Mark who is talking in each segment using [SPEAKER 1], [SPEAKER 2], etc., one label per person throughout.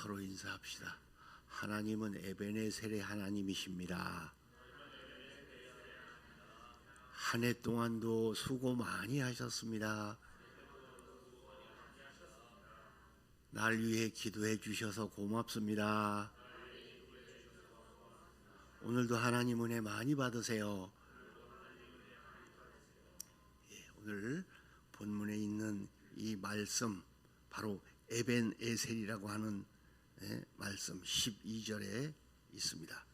[SPEAKER 1] 서로 인사합시다. 하나님은 에베네셀의 하나님이십니다. 한 해 동안도 수고 많이 하셨습니다. 날 위해 기도해 주셔서 고맙습니다. 오늘도 하나님 은혜 많이 받으세요. 오늘 본문에 있는 이 말씀 바로 에벤에셀이라고 하는 말씀 12절에 있습니다.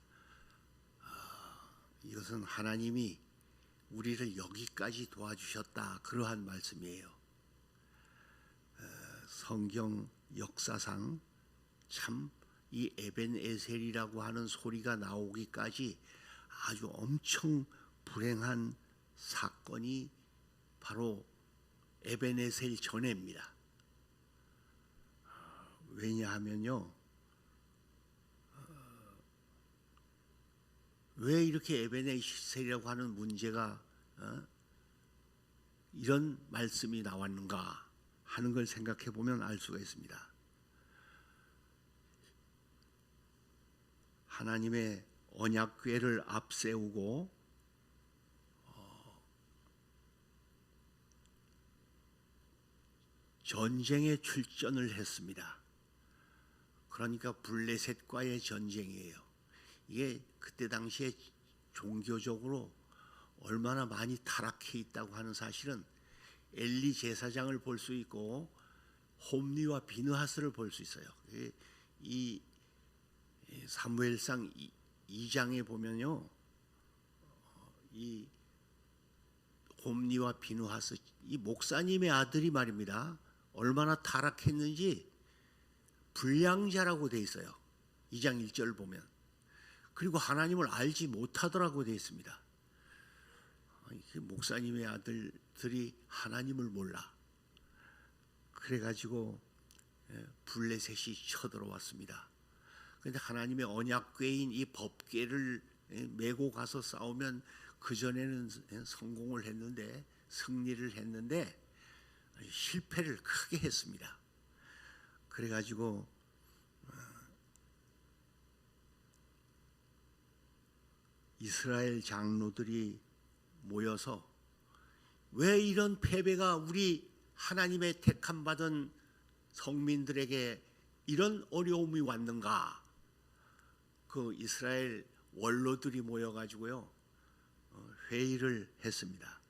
[SPEAKER 1] 이것은 하나님이 우리를 여기까지 도와주셨다, 그러한 말씀이에요. 성경 역사상 참 이 에벤에셀이라고 하는 소리가 나오기까지 아주 엄청 불행한 사건이 바로 에벤에셀 전에입니다. 왜냐하면요, 왜 이렇게 에벤에셀이라고 하는 문제가 이런 말씀이 나왔는가 하는 걸 생각해 보면 알 수가 있습니다. 하나님의 언약궤를 앞세우고 전쟁에 출전을 했습니다. 그러니까 블레셋과의 전쟁이에요. 이게 그때 당시에 종교적으로 얼마나 많이 타락해 있다고 하는 사실은 엘리 제사장을 볼 수 있고 홈리와 비느하스를 볼 수 있어요. 이 사무엘상 2장에 보면요, 이 홈리와 비느하스, 이 목사님의 아들이 말입니다, 얼마나 타락했는지 불량자라고 돼 있어요. 2장 1절 보면. 그리고 하나님을 알지 못하더라고 돼 있습니다. 목사님의 아들들이 하나님을 몰라. 그래가지고 블레셋이 쳐들어왔습니다. 그런데 하나님의 언약궤인 이 법궤를 메고 가서 싸우면 그전에는 성공을 했는데, 승리를 했는데 실패를 크게 했습니다. 그래가지고 이스라엘 장로들이 모여서 왜 이런 패배가 우리 하나님의 택함 받은 성민들에게 이런 어려움이 왔는가, 그 이스라엘 원로들이 모여가지고요 회의를 했습니다.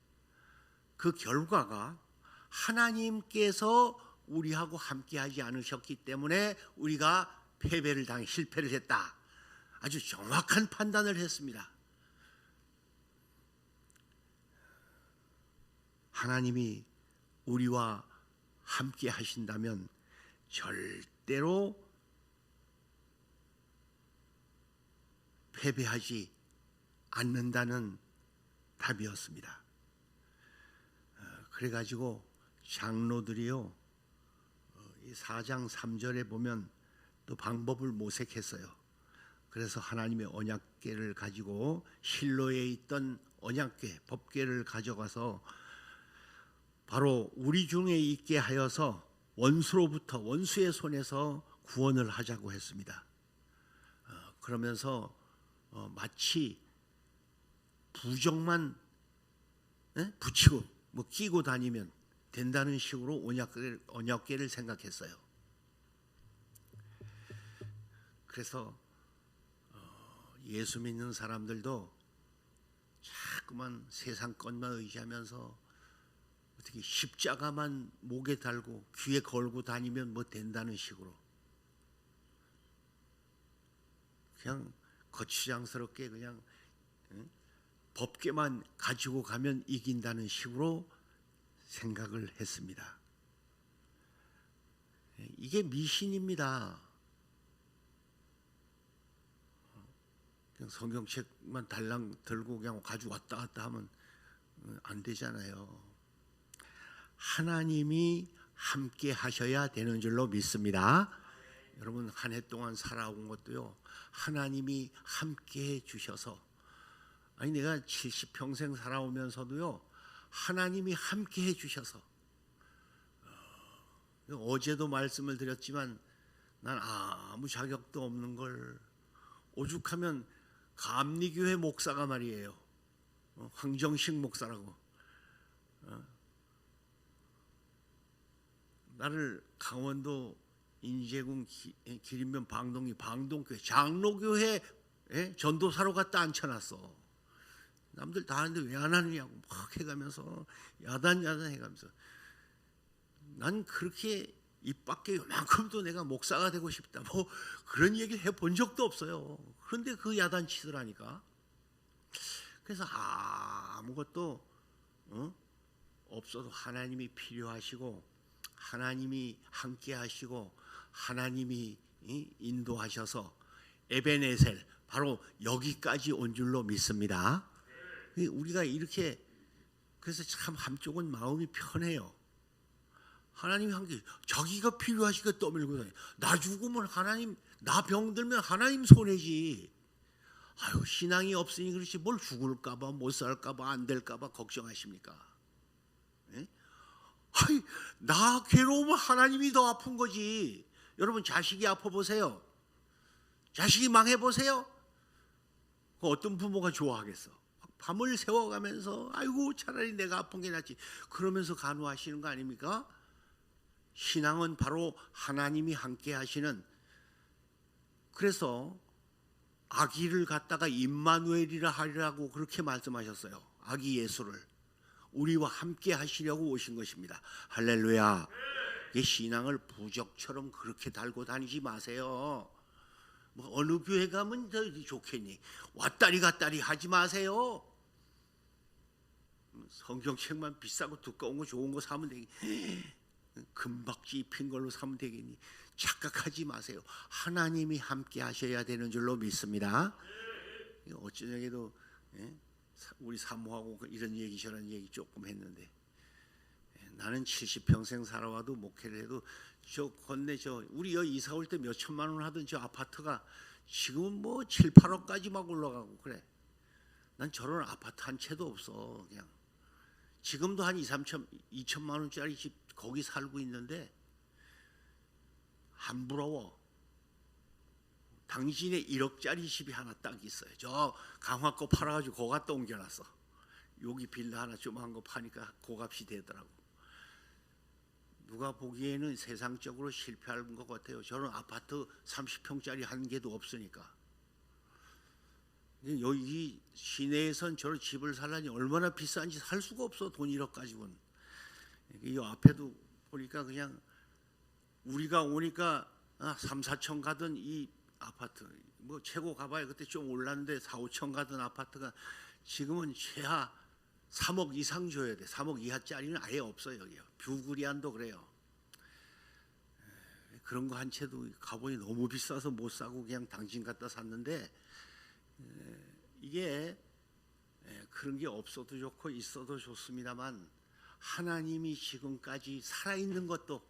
[SPEAKER 1] 그 결과가 하나님께서 우리하고 함께하지 않으셨기 때문에 우리가 패배를 당해 실패를 했다. 아주 정확한 판단을 했습니다. 하나님이 우리와 함께 하신다면 절대로 패배하지 않는다는 답이었습니다. 그래가지고 장로들이요, 이 4장 3절에 보면 또 방법을 모색했어요. 그래서 하나님의 언약궤를 가지고 실로에 있던 언약궤, 법궤를 가져가서 바로 우리 중에 있게 하여서 원수로부터, 원수의 손에서 구원을 하자고 했습니다. 그러면서 마치 부적만 붙이고 끼고 다니면 된다는 식으로 언약궤를 생각했어요. 그래서 예수 믿는 사람들도 자꾸만 세상 것만 의지하면서 어떻게 십자가만 목에 달고 귀에 걸고 다니면 뭐 된다는 식으로 그냥 거추장스럽게 그냥 법궤만 가지고 가면 이긴다는 식으로 생각을 했습니다. 이게 미신입니다. 그냥 성경책만 달랑 들고 그냥 가지고 왔다 갔다 하면 안 되잖아요. 하나님이 함께 하셔야 되는 줄로 믿습니다. 여러분, 한 해 동안 살아온 것도요, 하나님이 함께 해 주셔서, 아니 내가 70평생 살아오면서도요 하나님이 함께 해 주셔서, 어제도 말씀을 드렸지만 난 아무 자격도 없는 걸, 오죽하면 감리교회 목사가 말이에요. 황정식 목사라고. 나를 강원도 인제군 기린면 방동교회 장로교회 전도사로 갖다 앉혀놨어. 남들 다 하는데 왜 안 하느냐고 막 해가면서 야단 해가면서, 난 그렇게 입 밖에 요만큼도 내가 목사가 되고 싶다 뭐 그런 얘기를 해본 적도 없어요. 그런데 그 야단 치더라니까. 그래서 아무것도 없어도 하나님이 필요하시고, 하나님이 함께 하시고, 하나님이 인도하셔서 에베네셀, 바로 여기까지 온 줄로 믿습니다. 우리가 이렇게, 그래서 참 한쪽은 마음이 편해요. 하나님이 함께, 자기가 필요하시게 떠밀고 다녀. 나 죽으면 하나님, 나 병들면 하나님 손해지. 아유, 신앙이 없으니 그렇지 뭘 죽을까봐 못 살까봐 안 될까봐 걱정하십니까? 예? 아이, 나 괴로우면 하나님이 더 아픈 거지. 여러분 자식이 아파 보세요. 자식이 망해 보세요. 어떤 부모가 좋아하겠어? 밤을 새워가면서 아이고 차라리 내가 아픈 게 낫지 그러면서 간호하시는 거 아닙니까? 신앙은 바로 하나님이 함께 하시는, 그래서 아기를 갖다가 임마누엘이라 하리라고 그렇게 말씀하셨어요. 아기 예수를 우리와 함께 하시려고 오신 것입니다. 할렐루야. 신앙을 부적처럼 그렇게 달고 다니지 마세요. 뭐 어느 교회 가면 더 좋겠니? 왔다리 갔다리 하지 마세요. 성경책만 비싸고 두꺼운 거 좋은 거 사면 되겠니? 금박지 입힌 걸로 사면 되겠니? 착각하지 마세요. 하나님이 함께 하셔야 되는 줄로 믿습니다. 어쩌냐에도 우리 사모하고 이런 얘기 저런 얘기 조금 했는데, 나는 70평생 살아와도 목회를 해도 저 건네 우리 여기 이사 올 때 몇 천만 원 하던 저 아파트가 지금은 뭐 7, 8억까지 막 올라가고 그래. 난 저런 아파트 한 채도 없어. 그냥 지금도 한 2, 2천만 원짜리 집 거기 살고 있는데 안 부러워. 당신의 1억짜리 집이 하나 딱 있어요. 저 강화 거 팔아가지고 거 갖다 옮겨놨어. 여기 빌라 하나 조그만 거 파니까 고값이 되더라고. 누가 보기에는 세상적으로 실패한 것 같아요. 저는 아파트 30평짜리 한 개도 없으니까. 여기 시내에선 저런 집을 살려니 얼마나 비싼지 살 수가 없어. 돈 1억 가지고는. 이 앞에도 보니까 그냥 우리가 오니까 3, 4천 가던 이 아파트, 뭐 최고 가봐야 그때 좀 올랐는데 4, 5천 가던 아파트가 지금은 최하 3억 이상 줘야 돼. 3억 이하짜리는 아예 없어요. 여기요. 뷰구리안도 그래요. 그런 거 한 채도 가보니 너무 비싸서 못 사고 그냥 당신 갖다 샀는데, 이게 그런 게 없어도 좋고 있어도 좋습니다만, 하나님이 지금까지 살아있는 것도,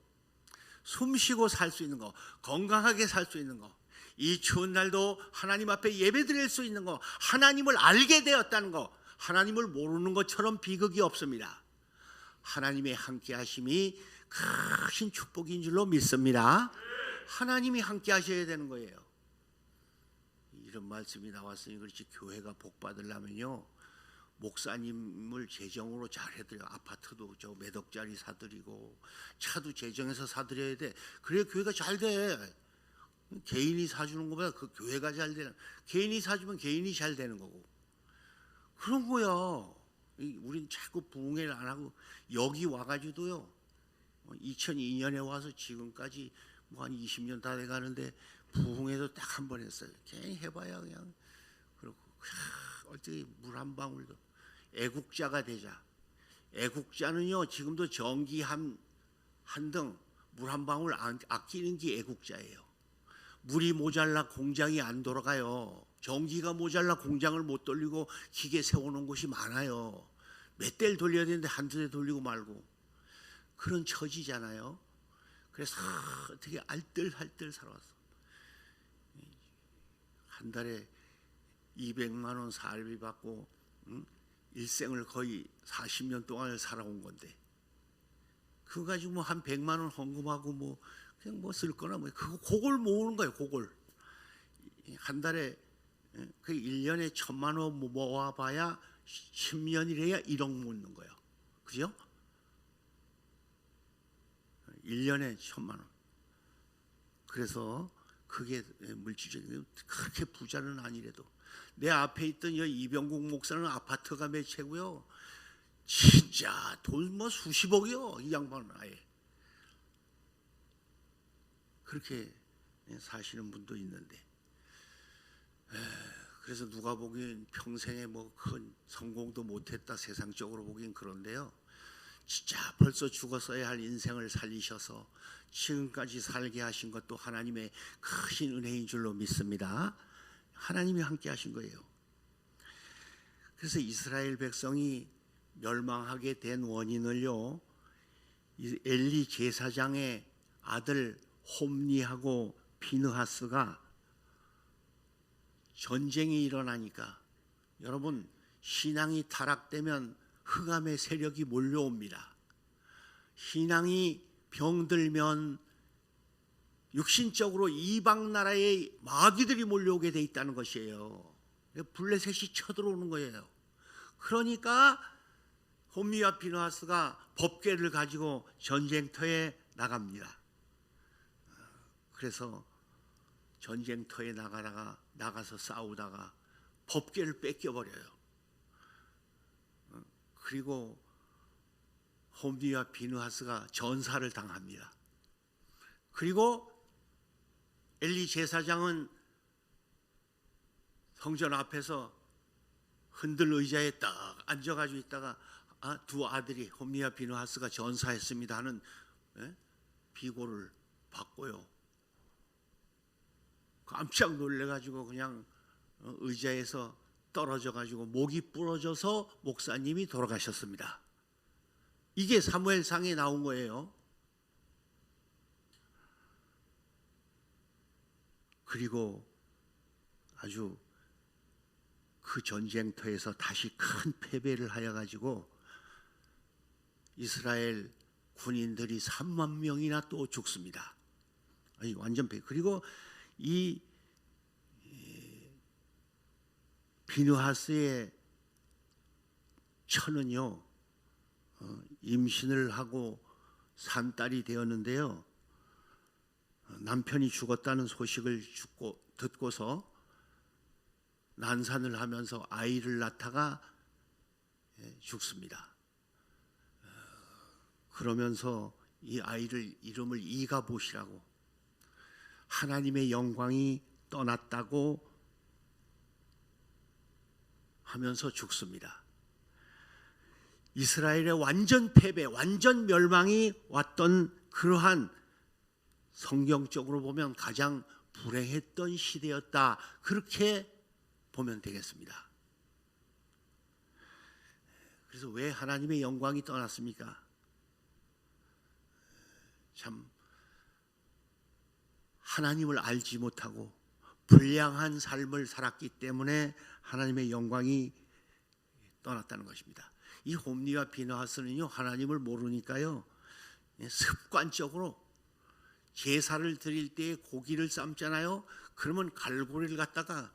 [SPEAKER 1] 숨쉬고 살 수 있는 거, 건강하게 살 수 있는 거, 이 추운 날도 하나님 앞에 예배드릴 수 있는 거, 하나님을 알게 되었다는 거, 하나님을 모르는 것처럼 비극이 없습니다. 하나님의 함께 하심이 큰 축복인 줄로 믿습니다. 하나님이 함께 하셔야 되는 거예요. 이런 말씀이 나왔으니 그렇지, 교회가 복 받으려면요, 목사님을 재정으로 잘 해드려. 아파트도 저 몇 억짜리 사드리고 차도 재정해서 사드려야 돼. 그래야 교회가 잘 돼. 개인이 사주는 것보다 그 교회가 잘 되는, 개인이 사주면 개인이 잘 되는 거고 그런 거야. 우린 자꾸 부흥회를 안 하고 여기 와가지고도요, 2002년에 와서 지금까지 뭐 한 20년 다 돼가는데 부흥회도 딱 한 번 했어요. 괜히 해봐야 그냥 그렇고, 어떻게 물 한 방울도. 애국자가 되자. 애국자는요 지금도 전기 한 등 물 한 방울 아끼는 게 애국자예요. 물이 모자라 공장이 안 돌아가요. 전기가 모자라 공장을 못 돌리고 기계 세워놓은 곳이 많아요. 몇 대를 돌려야 되는데 한두 대 돌리고 말고 그런 처지잖아요. 그래서 어떻게 알뜰살뜰 살아왔어. 한 달에 200만 원 사례비 받고 일생을 거의 40년 동안을 살아온 건데, 그거 가지고 뭐 한 100만 원 헌금하고 뭐 그냥 뭐 쓸 거나 뭐 그걸 모으는 거예요. 그걸 한 달에 그 1년에 1,000만 원 모아봐야 10년이래야 1억 모는 거예요. 그죠? 1년에 1,000만 원. 그래서 그게 물질적인 그렇게 부자는 아니래도 내 앞에 있던 이병국 목사는 아파트가 몇 채고요. 진짜 돈 뭐 수십억이요. 이 양반은 아예 그렇게 사시는 분도 있는데 그래서 누가 보기엔 평생에 뭐 큰 성공도 못했다 세상적으로 보기엔 그런데요. 진짜 벌써 죽었어야 할 인생을 살리셔서 지금까지 살게 하신 것도 하나님의 크신 은혜인 줄로 믿습니다. 하나님이 함께 하신 거예요. 그래서 이스라엘 백성이 멸망하게 된 원인을요, 엘리 제사장의 아들 홈리하고 비느하스가 전쟁이 일어나니까, 여러분 신앙이 타락되면 흑암의 세력이 몰려옵니다. 신앙이 병들면 육신적으로 이방 나라의 마귀들이 몰려오게 돼 있다는 것이에요. 블레셋이 쳐들어오는 거예요. 그러니까 홈리와 비느하스가 법궤를 가지고 전쟁터에 나갑니다. 그래서 전쟁터에 나가서 싸우다가 법궤를 뺏겨버려요. 그리고 홈리와 비느하스가 전사를 당합니다. 그리고 엘리 제사장은 성전 앞에서 흔들 의자에 딱 앉아가지고 있다가 두 아들이 홈리와 비느하스가 전사했습니다 하는 비고를 받고요. 깜짝 놀래가지고 그냥 의자에서 떨어져가지고 목이 부러져서 목사님이 돌아가셨습니다. 이게 사무엘상에 나온 거예요. 그리고 아주 그 전쟁터에서 다시 큰 패배를 하여 가지고 이스라엘 군인들이 3만 명이나 또 죽습니다. 아니 완전 패배. 그리고 이 비느하스의 처는요 임신을 하고 산 딸이 되었는데요. 남편이 죽었다는 소식을 듣고서 난산을 하면서 아이를 낳다가 죽습니다. 그러면서 이 아이를 이름을 이가봇이라고, 하나님의 영광이 떠났다고 하면서 죽습니다. 이스라엘의 완전 패배, 완전 멸망이 왔던 그러한 성경적으로 보면 가장 불행했던 시대였다, 그렇게 보면 되겠습니다. 그래서 왜 하나님의 영광이 떠났습니까? 참 하나님을 알지 못하고 불량한 삶을 살았기 때문에 하나님의 영광이 떠났다는 것입니다. 이 홈리와 비느하스는요 하나님을 모르니까요 습관적으로 제사를 드릴 때 고기를 삶잖아요. 그러면 갈고리를 갖다가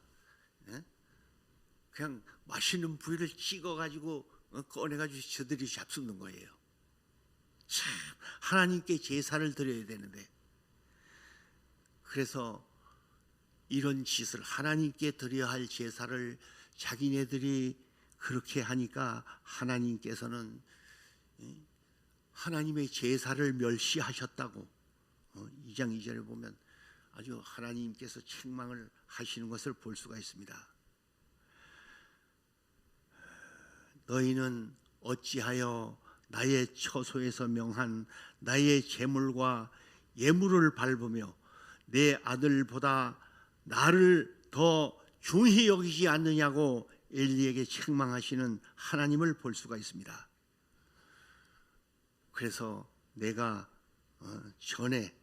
[SPEAKER 1] 그냥 맛있는 부위를 찍어가지고 꺼내가지고 저들이 잡수는 거예요. 참 하나님께 제사를 드려야 되는데, 그래서 이런 짓을, 하나님께 드려야 할 제사를 자기네들이 그렇게 하니까 하나님께서는 하나님의 제사를 멸시하셨다고 2장 2절에 보면 아주 하나님께서 책망을 하시는 것을 볼 수가 있습니다. 너희는 어찌하여 나의 처소에서 명한 나의 제물과 예물을 밟으며 내 아들보다 나를 더 중히 여기지 않느냐고 엘리에게 책망하시는 하나님을 볼 수가 있습니다. 그래서 내가 전에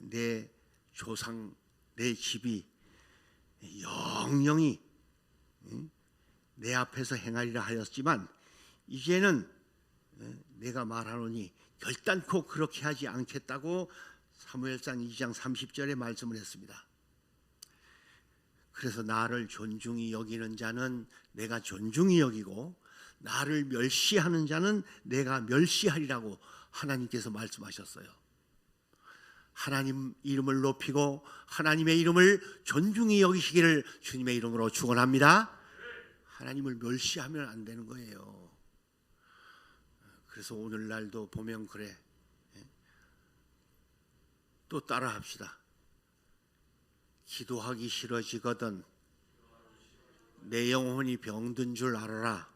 [SPEAKER 1] 내 조상, 내 집이 영영히 내 앞에서 행하리라 하였지만 이제는 내가 말하노니 결단코 그렇게 하지 않겠다고 사무엘상 2장 30절에 말씀을 했습니다. 그래서 나를 존중히 여기는 자는 내가 존중히 여기고 나를 멸시하는 자는 내가 멸시하리라고 하나님께서 말씀하셨어요. 하나님 이름을 높이고 하나님의 이름을 존중히 여기시기를 주님의 이름으로 축원합니다. 하나님을 멸시하면 안 되는 거예요. 그래서 오늘날도 보면 그래. 또 따라 합시다. 기도하기 싫어지거든 내 영혼이 병든 줄 알아라.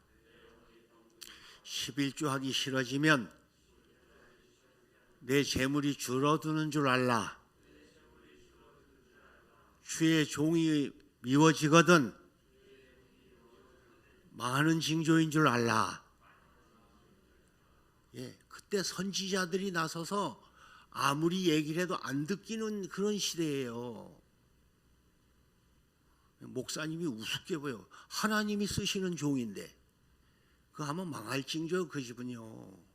[SPEAKER 1] 11조 하기 싫어지면 내 재물이 줄어드는 줄 알라. 주의 종이 미워지거든 많은 징조인 줄 알라. 그때 선지자들이 나서서 아무리 얘기를 해도 안 듣기는 그런 시대예요. 목사님이 우습게 보여. 하나님이 쓰시는 종인데 그거 하면 망할 징조요. 그 집은요.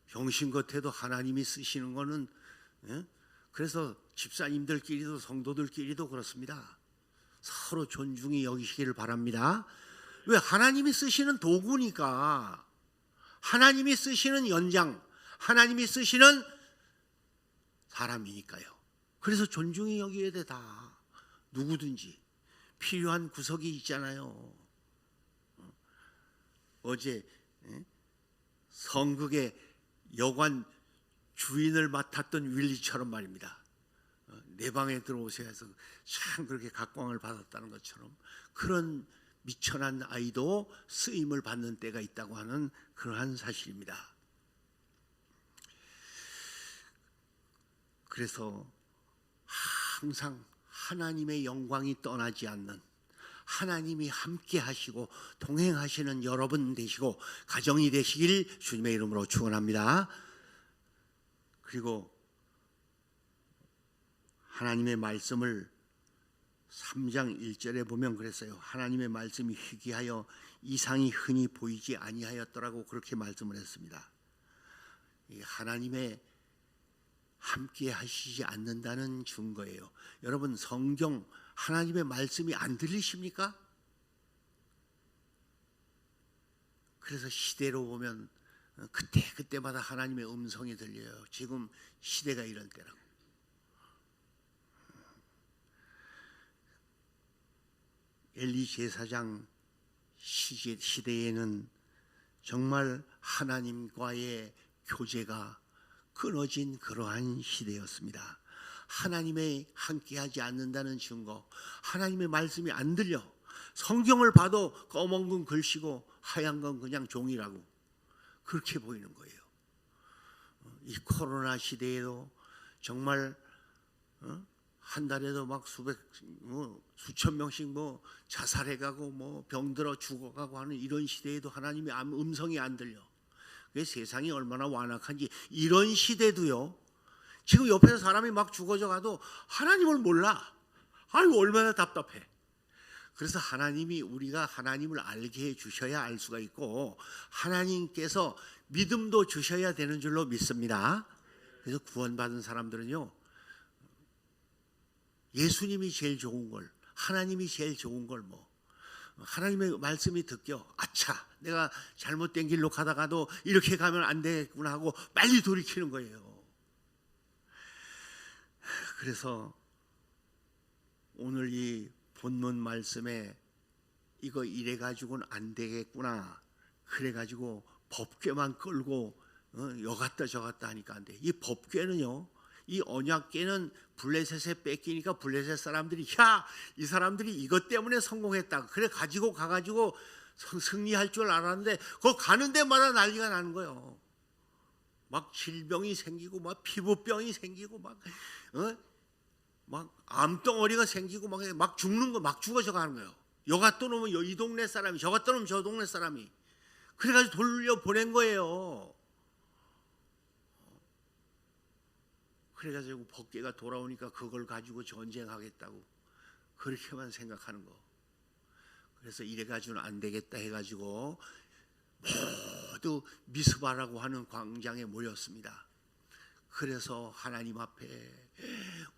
[SPEAKER 1] 병신 같아도 하나님이 쓰시는 거는 그래서 집사님들끼리도 성도들끼리도 그렇습니다. 서로 존중히 여기시기를 바랍니다. 왜? 하나님이 쓰시는 도구니까. 하나님이 쓰시는 연장, 하나님이 쓰시는 사람이니까요. 그래서 존중히 여기어야 돼. 다 누구든지 필요한 구석이 있잖아요. 어제 성극의 여관 주인을 맡았던 윌리처럼 말입니다. 내 방에 들어오세요 해서 참 그렇게 각광을 받았다는 것처럼 그런 미천한 아이도 쓰임을 받는 때가 있다고 하는 그러한 사실입니다. 그래서 항상 하나님의 영광이 떠나지 않는, 하나님이 함께 하시고 동행하시는 여러분 되시고 가정이 되시길 주님의 이름으로 축원합니다. 그리고 하나님의 말씀을 3장 1절에 보면 그랬어요. 하나님의 말씀이 희귀하여 이상이 흔히 보이지 아니하였더라고 그렇게 말씀을 했습니다. 하나님의 함께 하시지 않는다는 증거예요. 여러분 성경 하나님의 말씀이 안 들리십니까? 그래서 시대로 보면 그때마다 하나님의 음성이 들려요. 지금 시대가 이런 때라고. 엘리 제사장 시대에는 정말 하나님과의 교제가 끊어진 그러한 시대였습니다. 하나님의 함께하지 않는다는 증거, 하나님의 말씀이 안 들려. 성경을 봐도 검은 건 글씨고 하얀 건 그냥 종이라고 그렇게 보이는 거예요. 이 코로나 시대에도 정말 한 달에도 막 수천 명씩 자살해가고 병들어 죽어가고 하는 이런 시대에도 하나님의 음성이 안 들려. 세상이 얼마나 완악한지. 이런 시대도요, 지금 옆에서 사람이 막 죽어져 가도 하나님을 몰라. 아이고 얼마나 답답해. 그래서 하나님이, 우리가 하나님을 알게 해 주셔야 알 수가 있고 하나님께서 믿음도 주셔야 되는 줄로 믿습니다. 그래서 구원받은 사람들은요, 예수님이 제일 좋은 걸, 하나님이 제일 좋은 걸 하나님의 말씀이 듣겨. 아차, 내가 잘못된 길로 가다가도 이렇게 가면 안 되겠구나 하고 빨리 돌이키는 거예요. 그래서 오늘 이 본문 말씀에 이거 이래 가지고는 안 되겠구나, 그래 가지고 법궤만 끌고 여갔다 저갔다 하니까 안 돼. 이 법궤는요, 이 언약궤는 블레셋에 뺏기니까 블레셋 사람들이 이 사람들이 이것 때문에 성공했다, 그래 가지고 가가지고 승리할 줄 알았는데 그거 가는 데마다 난리가 나는 거예요. 막 질병이 생기고 막 피부병이 생기고 막 암덩어리가 생기고 막 죽는 거, 막 죽어져 가는 거예요. 여가 떠놓으면 이 동네 사람이, 저가 떠놓으면 저 동네 사람이, 그래가지고 돌려보낸 거예요. 그래가지고 법궤가 돌아오니까 그걸 가지고 전쟁하겠다고 그렇게만 생각하는 거. 그래서 이래가지고는 안 되겠다 해가지고 모두 미스바라고 하는 광장에 모였습니다. 그래서 하나님 앞에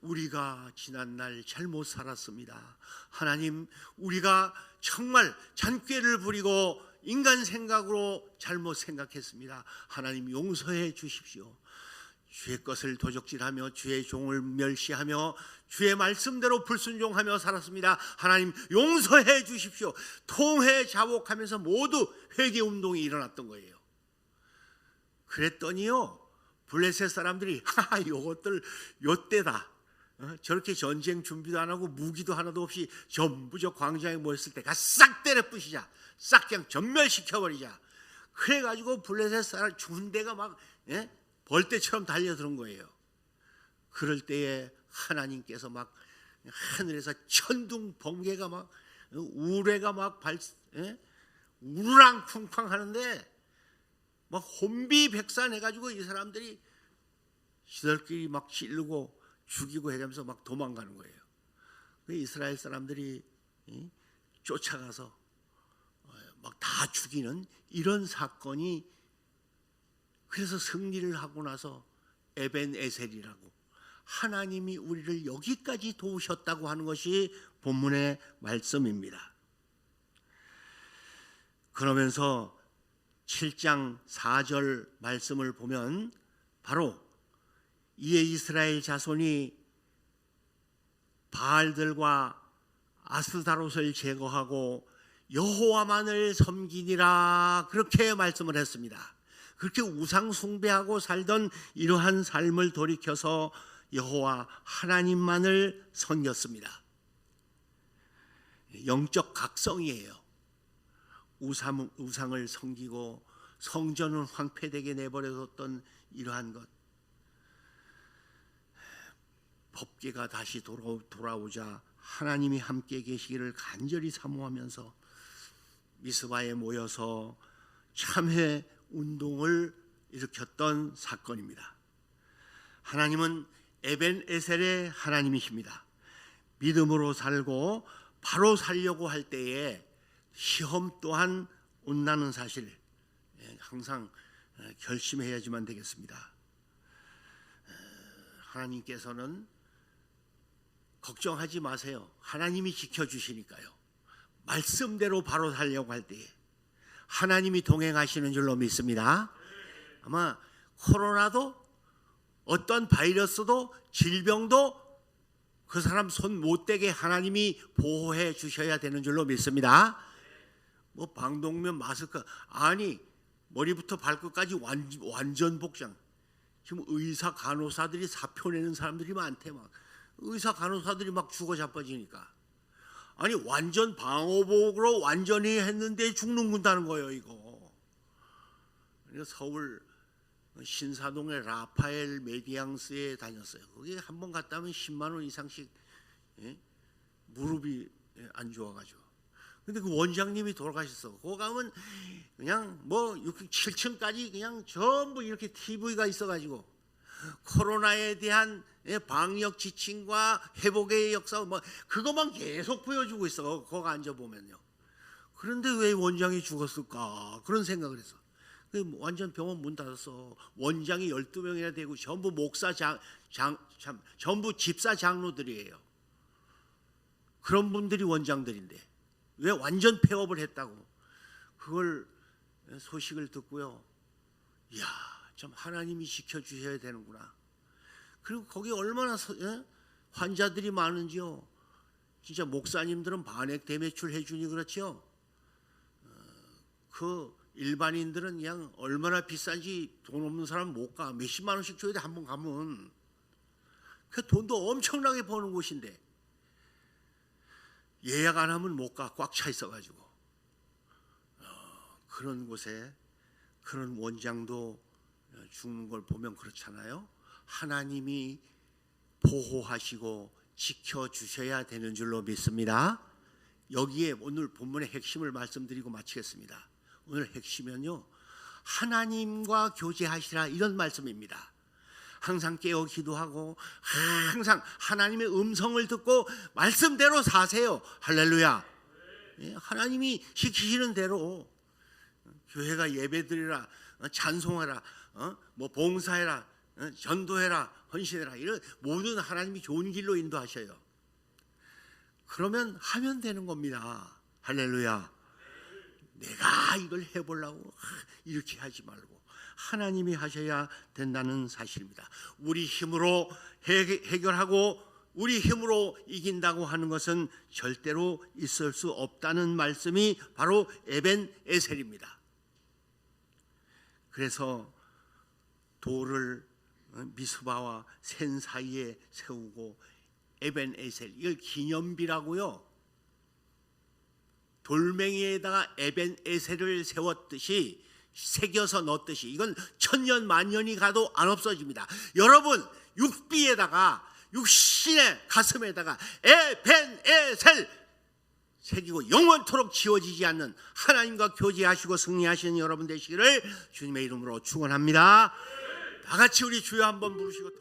[SPEAKER 1] 우리가 지난날 잘못 살았습니다. 하나님, 우리가 정말 잔꾀를 부리고 인간 생각으로 잘못 생각했습니다. 하나님 용서해 주십시오. 주의 것을 도적질하며 주의 종을 멸시하며 주의 말씀대로 불순종하며 살았습니다. 하나님 용서해 주십시오. 통회 자복하면서 모두 회개운동이 일어났던 거예요. 그랬더니요, 블레셋 사람들이 요것들 요때다, 저렇게 전쟁 준비도 안 하고 무기도 하나도 없이 전부 저 광장에 모였을 때 싹 때려 부시자, 싹 그냥 전멸시켜버리자. 그래가지고 블레셋 사람 군대가 막 벌떼처럼 달려드는 거예요. 그럴 때에 하나님께서 막 하늘에서 천둥 번개가 막 우레가 막 우르랑쿵쾅 하는데 막 혼비백산해가지고 이 사람들이 지들끼리 막 찌르고 죽이고 해가면서 막 도망가는 거예요. 이스라엘 사람들이 쫓아가서 막 다 죽이는 이런 사건이, 그래서 승리를 하고 나서 에벤에셀이라고, 하나님이 우리를 여기까지 도우셨다고 하는 것이 본문의 말씀입니다. 그러면서 7장 4절 말씀을 보면 바로 이에 이스라엘 자손이 바알들과 아스다롯을 제거하고 여호와만을 섬기니라, 그렇게 말씀을 했습니다. 그렇게 우상 숭배하고 살던 이러한 삶을 돌이켜서 여호와 하나님만을 섬겼습니다. 영적 각성이에요. 우상을 섬기고 성전은 황폐되게 내버려뒀던 이러한 것, 법궤가 다시 돌아오자 하나님이 함께 계시기를 간절히 사모하면서 미스바에 모여서 참회 운동을 일으켰던 사건입니다. 하나님은 에벤에셀의 하나님이십니다. 믿음으로 살고 바로 살려고 할 때에 시험 또한 온다는 사실 항상 결심해야지만 되겠습니다. 하나님께서는 걱정하지 마세요. 하나님이 지켜주시니까요. 말씀대로 바로 살려고 할 때에 하나님이 동행하시는 줄로 믿습니다. 아마 코로나도 어떤 바이러스도 질병도 그 사람 손 못 대게 하나님이 보호해 주셔야 되는 줄로 믿습니다. 뭐 방독면, 마스크, 아니 머리부터 발끝까지 완전 복장. 지금 의사 간호사들이 사표 내는 사람들이 많대. 막 의사 간호사들이 막 죽어 자빠지니까, 아니 완전 방호복으로 완전히 했는데 죽는다는 거예요. 이거 서울 신사동의 라파엘 메디앙스에 다녔어요. 거기 한번 갔다 오면 10만 원 이상씩, 무릎이 안 좋아가지고. 근데 그 원장님이 돌아가셨어. 거기 가면 그냥 뭐 7층까지 그냥 전부 이렇게 TV가 있어가지고 코로나에 대한 방역 지침과 회복의 역사, 뭐 그것만 계속 보여주고 있어. 거기 앉아 보면요. 그런데 왜 원장이 죽었을까? 그런 생각을 했어. 완전 병원 문 닫았어. 원장이 12명이나 되고 전부 목사 전부 집사 장로들이에요. 그런 분들이 원장들인데 왜 완전 폐업을 했다고. 그걸 소식을 듣고요, 이야, 참 하나님이 지켜주셔야 되는구나. 그리고 거기 얼마나 환자들이 많은지요. 진짜 목사님들은 반액 대매출 해주니 그렇죠. 그 일반인들은 그냥 얼마나 비싼지 돈 없는 사람은 못 가. 몇십만 원씩 줘야 돼, 한 번 가면. 그 돈도 엄청나게 버는 곳인데 예약 안 하면 못 가. 꽉 차 있어가지고. 그런 곳에 그런 원장도 죽는 걸 보면 그렇잖아요. 하나님이 보호하시고 지켜주셔야 되는 줄로 믿습니다. 여기에 오늘 본문의 핵심을 말씀드리고 마치겠습니다. 오늘 핵심은요, 하나님과 교제하시라, 이런 말씀입니다. 항상 깨어 기도하고 항상 하나님의 음성을 듣고 말씀대로 사세요. 할렐루야. 하나님이 시키시는 대로 교회가 예배드리라, 찬송하라, 뭐 봉사해라, 전도해라, 헌신해라, 이런 모든 하나님이 좋은 길로 인도하셔요. 그러면 하면 되는 겁니다. 할렐루야. 내가 이걸 해보려고 이렇게 하지 말고 하나님이 하셔야 된다는 사실입니다. 우리 힘으로 해결하고 우리 힘으로 이긴다고 하는 것은 절대로 있을 수 없다는 말씀이 바로 에벤에셀입니다. 그래서 돌을 미스바와 센 사이에 세우고 에벤에셀, 이걸 기념비라고요. 돌멩이에다가 에벤에셀을 세웠듯이 새겨서 넣었듯이 이건 천년 만년이 가도 안 없어집니다. 여러분, 육비에다가 육신의 가슴에다가 에벤에셀 새기고 영원토록 지워지지 않는 하나님과 교제하시고 승리하시는 여러분 되시기를 주님의 이름으로 축원합니다. 다 같이 우리 주여 한번 부르시고